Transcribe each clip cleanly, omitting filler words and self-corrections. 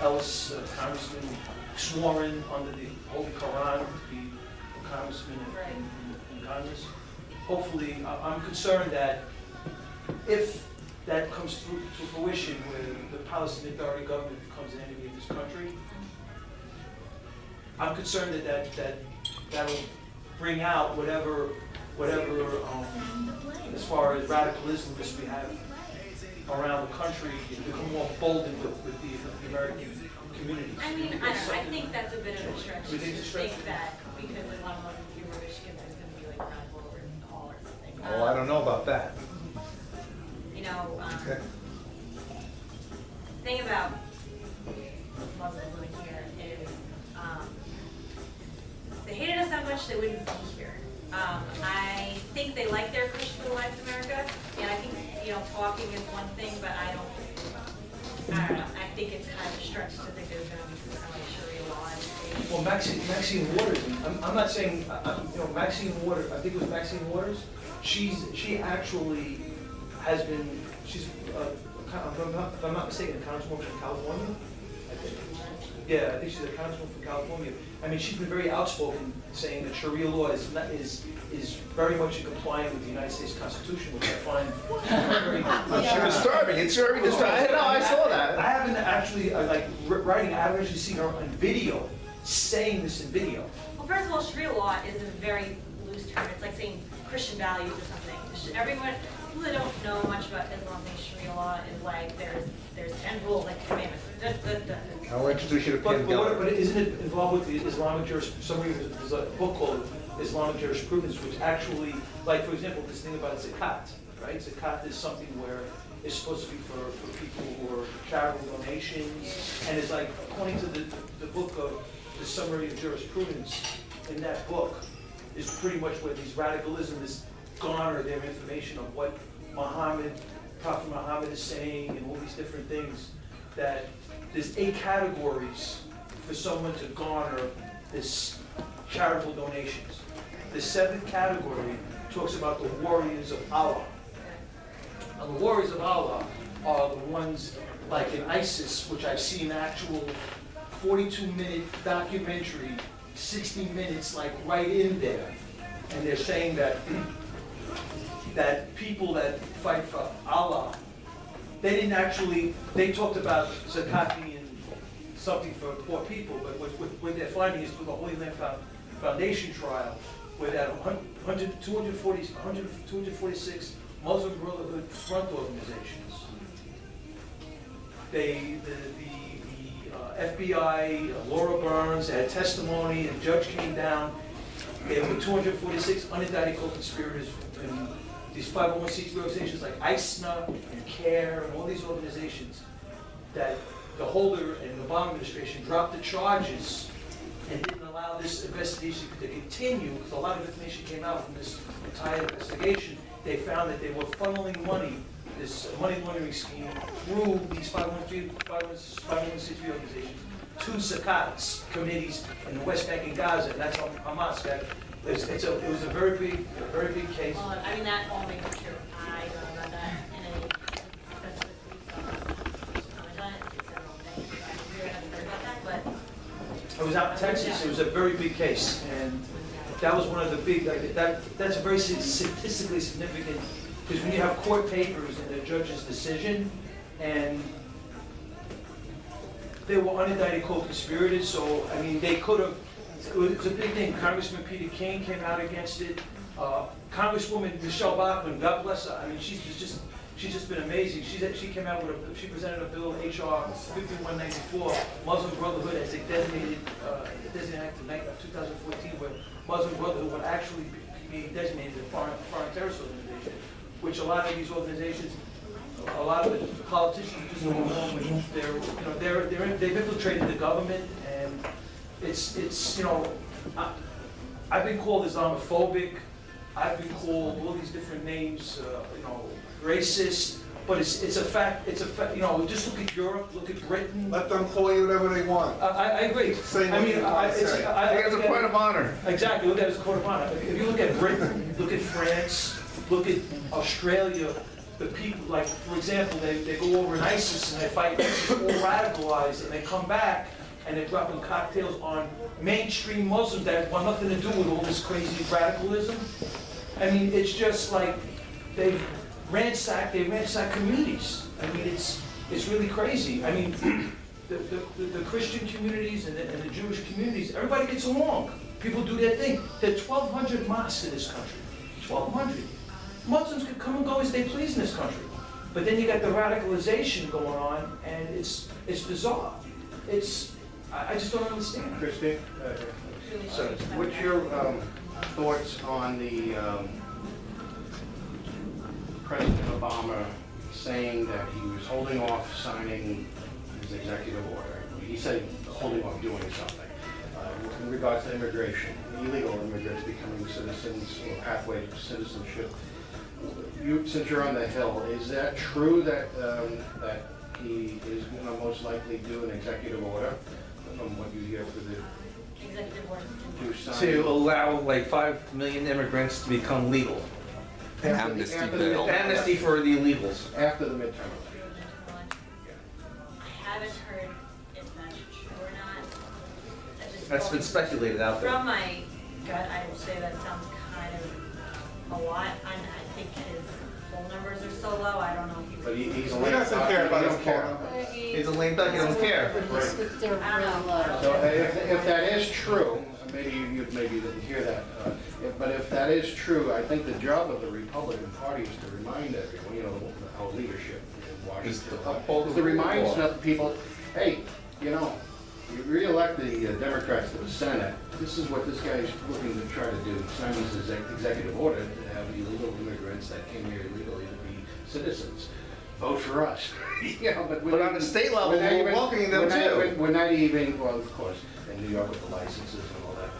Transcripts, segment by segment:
Ellis, congressman, sworn under the Holy Quran to be a congressman in Congress. Hopefully, I'm concerned that if that comes through to fruition, where the Palestinian Authority government becomes an enemy of this country, I'm concerned that'll bring out whatever as far as radicalism that we have around the country, become more emboldened with the American community. I mean, I don't know. I think that's a bit of a stretch. You think it's a stretch? Think that because they want to look at your Michigan, there's going to be like radical over the hall or something. Oh, I don't know about that. You know, Okay. the thing about Muslims living here is they hated us that much they wouldn't be here. I think they like their Christian life in America, and I think, you know, talking is one thing, but I don't know. I think it's kind of a stretch to think there's going to be some kind of Sharia law in the state. Well, Maxine Waters, I'm not saying, you know, Maxine Waters, I think it was Maxine Waters, she actually has been, she's, if I'm not mistaken, a congresswoman from California, I think. Yeah, I think she's a congresswoman from California. I mean, she's been very outspoken, saying that Sharia law is very much in compliance with the United States Constitution, which I find very. It's disturbing. It's very disturbing. No, I saw that. I haven't actually writing. I haven't actually seen her on video saying this in video. Well, first of all, Sharia law is a very loose term. It's like saying Christian values or something. Everyone, people that don't know much about Islam think Sharia law is like there's 10 rules, like commandments. I'll introduce you to Pam Geller. But isn't it involved with the Islamic jurisprudence? There's a book called Islamic Jurisprudence, which actually, like for example, this thing about zakat, right? Zakat is something where it's supposed to be for people who are charitable donations, and it's like, according to the book of the summary of jurisprudence in that book, is pretty much where these radicalisms garner their information of what Prophet Muhammad is saying, and all these different things, that there's 8 categories for someone to garner this charitable donations. The 7th category talks about the warriors of Allah. And the warriors of Allah are the ones like in ISIS, which I've seen actual 42-minute documentary, 60 minutes like right in there. And they're saying that people that fight for Allah, they talked about zakat being something for poor people, but what they're finding is through the Holy Land Foundation trial, where that 246 Muslim Brotherhood front organizations, the FBI, Laura Burns, had testimony, and the judge came down. There were 246 unindicted co-conspirators in these 501c3 organizations like ISNA and CARE and all these organizations, that the Holder and the Obama administration dropped the charges and didn't allow this investigation to continue, because a lot of information came out from this entire investigation. They found that they were funneling money, this money laundering scheme, through these 501c3 organizations to zakat committees in the West Bank and Gaza, and that's on Hamas. It was a very big case. Well, I mean, that all may be true. I don't know about that in any specificity. Comment on it. It's several things. We haven't heard about that, but I was out in Texas. It was a very big case, and that was one of the big. That's a very statistically significant, because when you have court papers and the judge's decision, and they were unindicted co-conspirators, so I mean they could have. It was a big thing. Congressman Peter King came out against it. Congresswoman Michelle Bachmann, God bless her. I mean, she's just been amazing. She came out with she presented a bill, HR 5194, Muslim Brotherhood as a designated act of 2014, where Muslim Brotherhood would actually be designated a foreign terrorist organization, which a lot of these organizations, a lot of the politicians just don't go along with. They've infiltrated the government, and it's I've been called Islamophobic. I've been called all these different names, racist. But it's a fact. It's a fact. Just look at Europe. Look at Britain. Let them call you whatever they want. I agree. Say I mean, I think it's a point of honor. Exactly. Look at it as a point of honor. If you look at Britain, look at France, look at Australia, the people, like, for example, they go over in ISIS and they fight ISIS, all radicalized, and they come back and they're dropping cocktails on mainstream Muslims that want nothing to do with all this crazy radicalism. I mean, it's just like they ransack communities. I mean, it's really crazy. I mean, the Christian communities and the Jewish communities, everybody gets along. People do their thing. There are 1,200 mosques in this country. 1,200. Muslims can come and go as they please in this country. But then you got the radicalization going on, and it's bizarre. I just don't understand. Christine, so what's your thoughts on the President Obama saying that he was holding off signing his executive order? He said holding off doing something in regards to immigration, illegal immigrants becoming citizens or pathway to citizenship. Since you're on the Hill, is that true that that he is going to most likely do an executive order? From what you hear for the Executive order. To allow like 5 million immigrants to become legal. Amnesty after bill. Amnesty for the illegals. after the midterm election. I haven't heard if that's true or not. I just That's been speculated out there. From my gut, I would say that sounds kind of a lot. I think his phone numbers are so low, I don't know if he But he's a He lame doesn't duck. care He about don't his care. phone. He's a lame duck, he doesn't care. They're I don't know. So if that is true, maybe you didn't hear that, but if that is true, I think the job of the Republican Party is to remind everyone, our leadership in Washington, is to remind people, hey, you re-elect the Democrats to the Senate, this is what this guy is looking to try to do, sign this executive order to have illegal immigrants that came here illegally to be citizens. Vote for us. But on the state level, we're welcoming them too. We're not even, well, of course, in New York with the licenses and all that,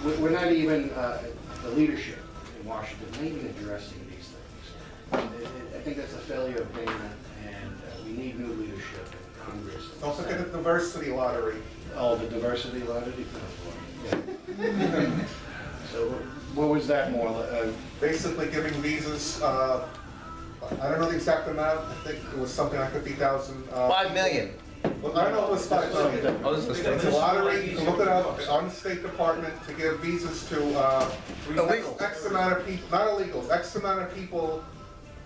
but we're not even, the leadership in Washington, not even addressing these things. I think that's a failure of Dana, and we need new leadership in Congress. Don't forget the diversity lottery. Oh, the diversity lottery? Yeah. So what was that more? Basically giving visas, I don't know the exact amount, I think it was something like 50,000. 5 million. Well, I don't know if it was 5 million. Oh, this is It's a lottery, you can look it up, on the State Department to give visas to Illegals. X amount of people, not illegals, X amount of people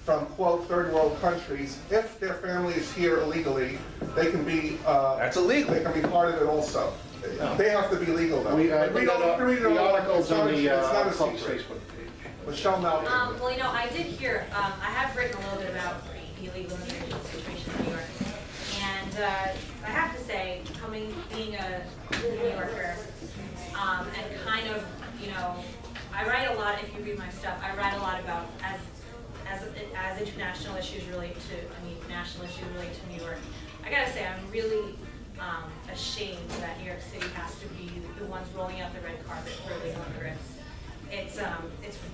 from, quote, third world countries. If their family is here illegally, they can be, That's illegal. they can be part of it also. They have to be legal though. We, Read the articles on the it's not a club's secret. Facebook page. Michelle Malkin. Well, I did hear, I have written a little bit about the illegal immigration situation in New York. And I have to say, being a New Yorker, and kind of, I write a lot, if you read my stuff, I write a lot about as international issues relate to, national issues relate to New York. I gotta say, I'm really ashamed that New York City has to be the ones rolling out the red carpet for illegal immigrants. It's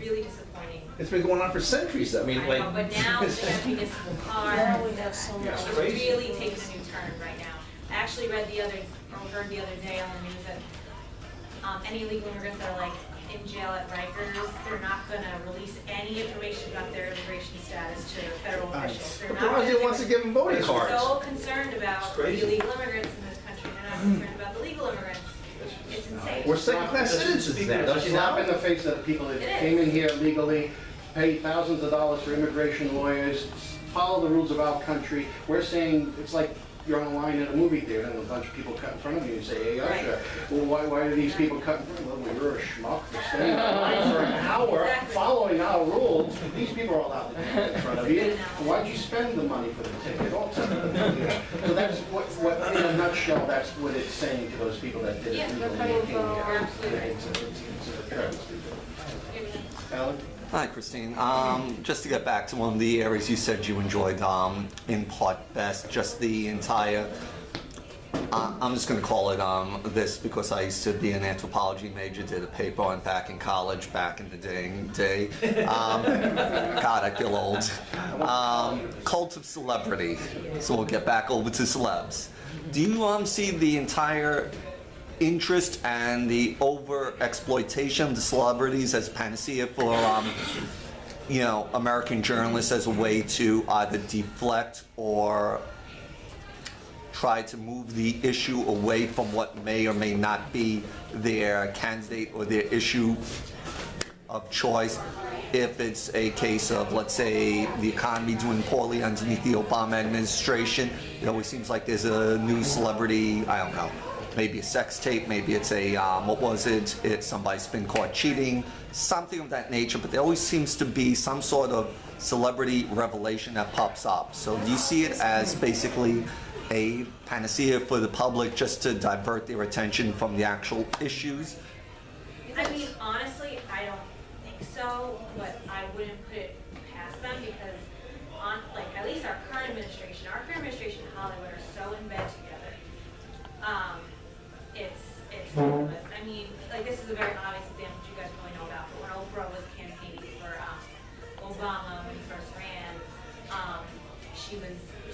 really disappointing. It's been going on for centuries. I mean, I like. know, but now we have municipal cars. Now we have so much. It's really taking a new turn right now. I actually heard the other day on the news that any illegal immigrants that are in jail at Rikers, they're not gonna release any information about their immigration status to federal officials. They're But not the president wants to give them voting They're cards. so concerned about the crazy. illegal immigrants in this country, they're not concerned about the legal immigrants. It's insane. We're second-class citizens now, don't you Slap know? in the face of the people that It is. came in here legally, paid thousands of dollars for immigration lawyers, follow the rules of our country. We're saying, it's like you're on a line at a movie theater and a bunch of people cut in front of you and say, hey, usher, well, why do these people cut in front of you? Well, we were a schmuck for staying in line for an hour, Exactly. following our rules. These people are allowed to stand in front of you. Why'd you spend the money for the ticket? So that's what, in a nutshell, that's what it's saying to those people that did it Yeah, legally. they're cutting and came here. for- absolutely. It's a travesty. Alan? Hi, Christine. Just to get back to one of the areas you said you enjoyed in part best, just the entire, I'm just going to call it this because I used to be an anthropology major, did a paper on back in college, back in the day. God, I feel old. Cult of celebrity. So we'll get back over to celebs. Do you see the entire interest and the over exploitation of the celebrities as panacea for you know, American journalists as a way to either deflect or try to move the issue away from what may or may not be their candidate or their issue of choice. If it's a case of, let's say, the economy doing poorly underneath the Obama administration, it always seems like there's a new celebrity, I don't know, maybe a sex tape, maybe it's a, what was it? It's somebody's been caught cheating, something of that nature, but there always seems to be some sort of celebrity revelation that pops up. So do you see it as basically a panacea for the public just to divert their attention from the actual issues? I mean, honestly, I don't think so, but I wouldn't put it past them because like, at least our current administration and Hollywood are so in bed together. It's ridiculous. I mean, like, this is a very obvious example that you guys really know about, but when Oprah was campaigning for Obama when he first ran,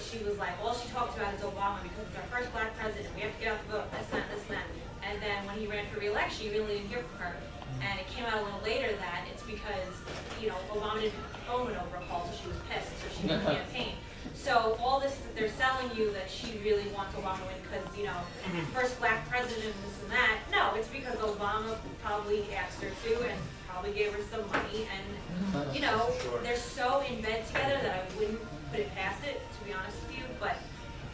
she was like, all she talks about is Obama because it's our first black president. We have to get out the vote, this and that. And then when he ran for re-election, you really didn't hear from her. And it came out a little later that it's because, you know, Obama didn't phone when Oprah called, so she was pissed, so she didn't campaign. So all this that they're selling you that she really wants Obama to win because, you know, first black president and this and that. No, it's because Obama probably asked her to and probably gave her some money. And, you know, they're so in bed together that I wouldn't put it past it, to be honest with you. But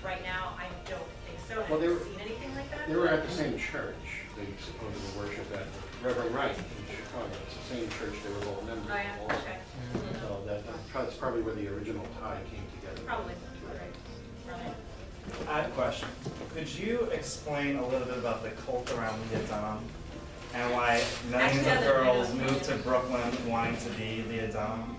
right now, I don't think so. I haven't seen anything like that. They were at the same church. They supposedly worship at Reverend Wright in Chicago. It's the same church they were all members Oh, yeah, of also. okay. So that's probably where the original tie came together. Probably. Right. I have a question. Could you explain a little bit about the cult around Leah Dunham and why millions of girls moved to Brooklyn wanting to be Leah Dunham?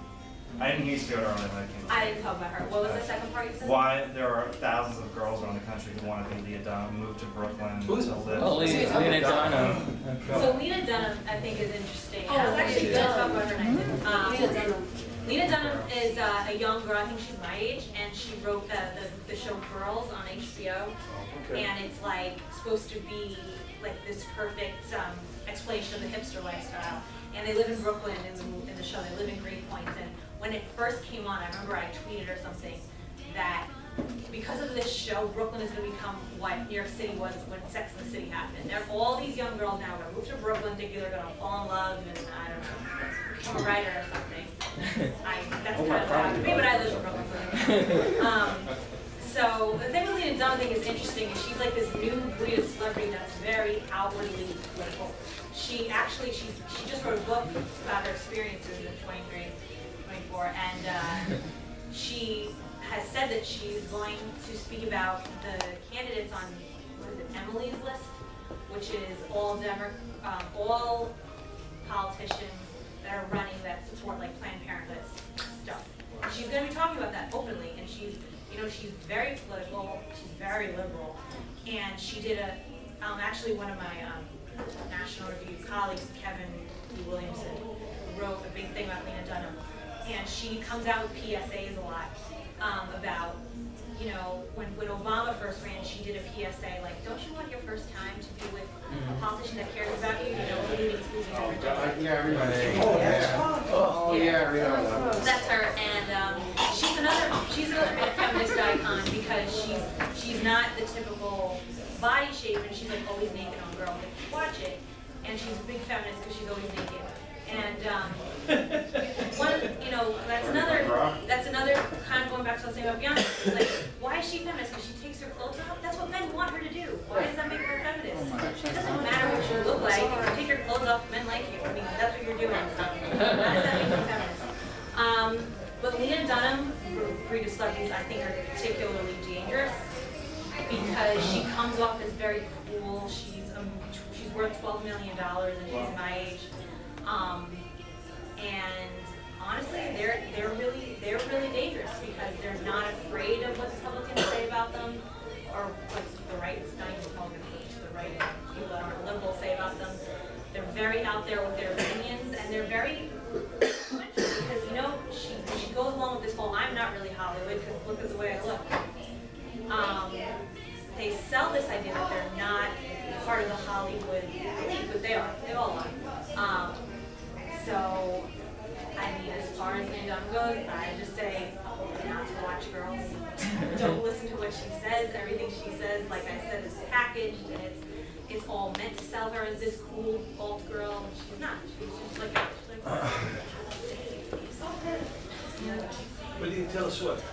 I didn't hear you speak earlier when I came. I didn't talk about her. What was the second part you said? Why there are thousands of girls around the country who want to be Leah Dunham, move to Brooklyn to live. Oh, Lena Dunham. So Lena Dunham, I think, is interesting. Oh, I was actually Lena going to talk Dunham. about her next. Lena Dunham. Lena Dunham is a young girl, I think she's my age, and she wrote the show Girls on HBO. And it's like supposed to be like this perfect explanation of the hipster lifestyle. And they live in Brooklyn in the show, they live in Greenpoint. And when it first came on, I remember I tweeted or something that because of this show, Brooklyn is going to become what New York City was when Sex and the City happened. They're all these young girls now are going to move to Brooklyn thinking they're going to fall in love and, I don't know, become a writer or something. That's kind of what happened to me, but I live in Brooklyn. So the thing with Lena Dunham thing is interesting is she's like this new breed of celebrity that's very outwardly political. She just wrote a book about her experiences at 23, 24, and she has said that she's going to speak about the candidates on, what is it, Emily's list, which is all politicians that are running that support like Planned Parenthood stuff. She's going to be talking about that openly, and she's very political, she's very liberal, and she did actually one of my National Review colleagues, Kevin D. Williamson, wrote a big thing about Lena Dunham, and she comes out with PSAs a lot about, you know, when Obama first ran, she did a PSA like, don't you want your first time to be with a politician that cares about you? You know, who needs to Yeah, I remember. Oh, yeah, I remember. That's her, and she's a feminist icon because she's not the typical body shape, and she's like always naked on Girl. If you watch it, and she's a big feminist because she's always naked. And that's another kind of going back to what I was saying about Beyonce. It's like, why is she feminist? Because she takes her clothes off. That's what men want her to do. Why does that make her a feminist? It doesn't matter what you look like. If you take your clothes off, men like you. I mean, that's what you're doing. How does that make you feminist? But Lena Dunham, breed of celebrities, I think are particularly dangerous because she comes off as very cool. She's worth $12 million and she's my age. And honestly, they're really dangerous because they're not afraid of what Republicans say about them or what the right, not even Republicans, but just the right people that aren't liberal say about them. They're very out there with their opinions, and they're very influential because, you know, she goes along with this whole I'm not really Hollywood because look at the way I look. They sell this idea that they're not part of the Hollywood elite, but they are. They all are. So, I mean, as far as goes, I just say, not to watch girls. Don't listen to what she says. Everything she says, like I said, is packaged and it's all meant to sell her as this cool alt girl. And she's not. She's just like What do you tell Swift?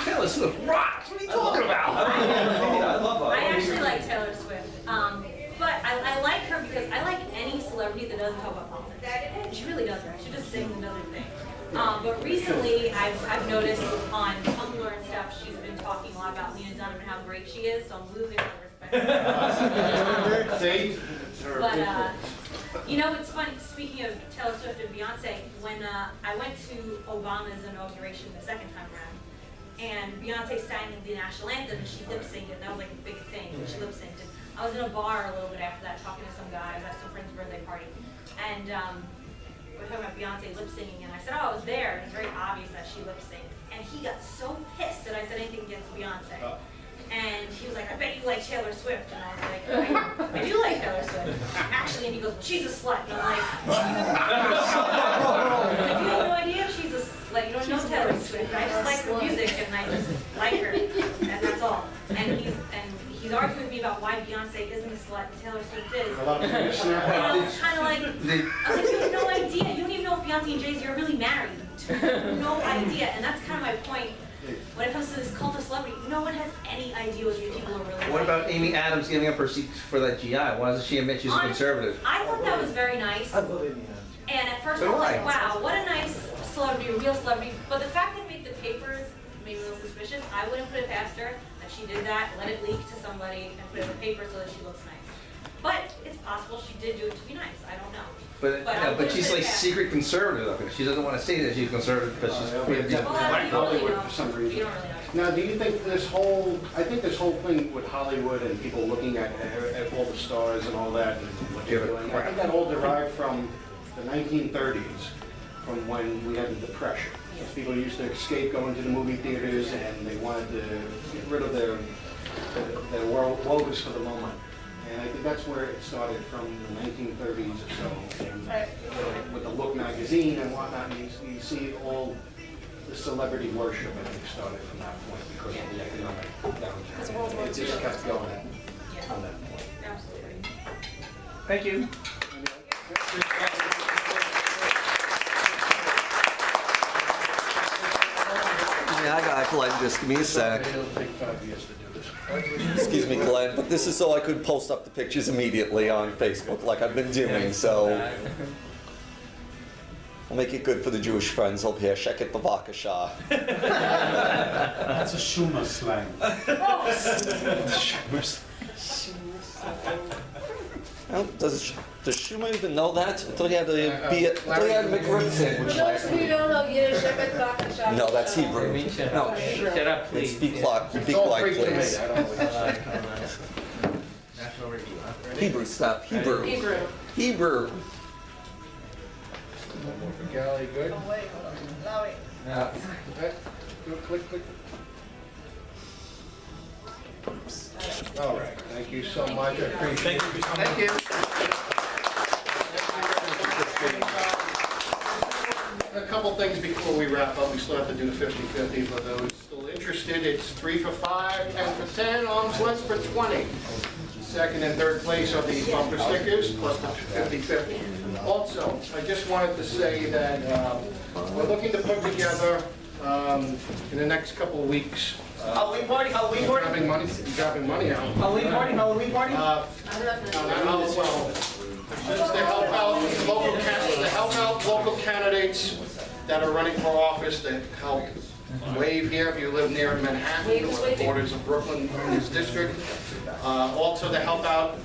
Taylor Swift rocks. What are you talking about? I love her. I actually like Taylor Swift. But I like her because I like any celebrity that doesn't talk about politics. She really doesn't. She just sings another thing. But recently, I've noticed on Tumblr and stuff, she's been talking a lot about Lena Dunham and how great she is, so I'm losing my respect. See? But, you know, it's funny, speaking of Taylor Swift and Beyonce, when I went to Obama's inauguration the second time around, and Beyonce sang the national anthem, and she lip-synced it, and that was like a big thing, when she lip-synced it. I was in a bar a little bit after that, talking to some guy, I was at some friend's birthday party, and we were talking about Beyonce lip-syncing, and I said, oh, I was there, and it's very obvious that she lip-synced. And he got so pissed that I said anything against Beyonce. And he was like, I bet you like Taylor Swift. And I was like, I do like Taylor Swift. Actually, and he goes, she's a slut. And I'm like, you have no idea if she's a slut. You don't know Taylor Swift. I just like her music and I just like her. And that's all. And he's arguing with me about why Beyonce isn't a slut and Taylor Swift is. A lot of people snap And I out. was kind of like, you have no idea. You don't even know if Beyonce and Jay-Z are really married. No idea. And that's kind of my point. When it comes to this cult of celebrity, no one has any idea what these people are really What like. about Amy Adams giving up her seat for that GI? Why doesn't she admit she's a conservative? I thought that was very nice. I love Amy Adams. And at first I So was do like, I. wow, what a nice celebrity, a real celebrity. But the fact that it made the papers made me a little suspicious. I wouldn't put it past her that she did that, let it leak to somebody, and put it in the paper so that she looks nice. But it's possible she did do it to be nice. I don't know. But But I but wouldn't she's put it like past. secret conservative. Though, because she doesn't want to say that she's conservative because she's afraid of Well, Like you don't really Hollywood know. for some You reason. don't really know. Now, do you think this whole, I think this whole thing with Hollywood and people looking at all the stars and all that and what they're doing, I think that all derived from the 1930s, from when we had the Depression. People used to escape going to the movie theaters and they wanted to get rid of their woes for the moment. And I think that's where it started, from the 1930s or so. And with the Look magazine and whatnot, you see all the celebrity worship, I think, started from that point because of the economic downturn. It just kept going on that point. Absolutely. Thank you. Yeah, I got Glenn, just give me a sec. It'll take 5 years to do this. Excuse me, Glenn, but this is so I could post up the pictures immediately on Facebook like I've been doing, so I'll make it good for the Jewish friends over here. Sheket b'vakasha. That's a Schumer slang. Well, does Schumer even know that? I thought he had to be I thought he had to make rib sandwich last week. No, that's Hebrew. No, Shut up, it's please. be quiet, It's be all quiet, Greek to me. please. I don't know what you're saying. National review. Hebrew stuff, Hebrew. Hebrew. One more for Gally, good? Yeah. Okay. Do a click, click. All right, thank you so much, I appreciate it. Thank you. A couple things before we wrap up. We still have to do the 50-50 for those still interested. It's 3 for 5, 10 for 10, arms length for 20. Second and third place are the bumper stickers, plus the 50-50. Also, I just wanted to say that we're looking to put together, in the next couple of weeks, Halloween party, Halloween party, grabbing money out. Halloween party, Halloween party. Well, just to help out local candidates that are running for office, to help wave here if you live near Manhattan or the borders of Brooklyn in this district. Also to help out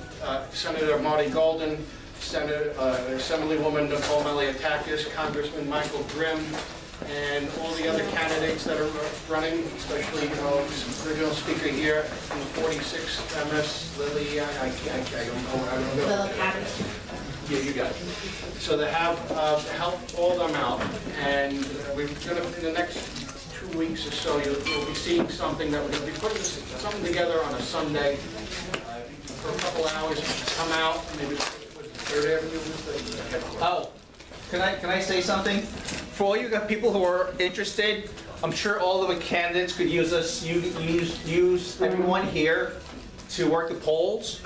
Senator Marty Golden, Assemblywoman Nicole Malliotakis, Congressman Michael Grimm, and all the other candidates that are running, especially, original speaker here from the 46th MS, Lily, I don't know. Yeah, you got it. So to have, help all them out, and we're gonna, in the next 2 weeks or so, you'll be seeing something that we're gonna be putting something together on a Sunday, for a couple hours, come out, maybe, was it Third Avenue, was the headquarters? Oh, can I say something? for all you people who are interested, I'm sure all of the candidates could use us, use everyone here to work the polls.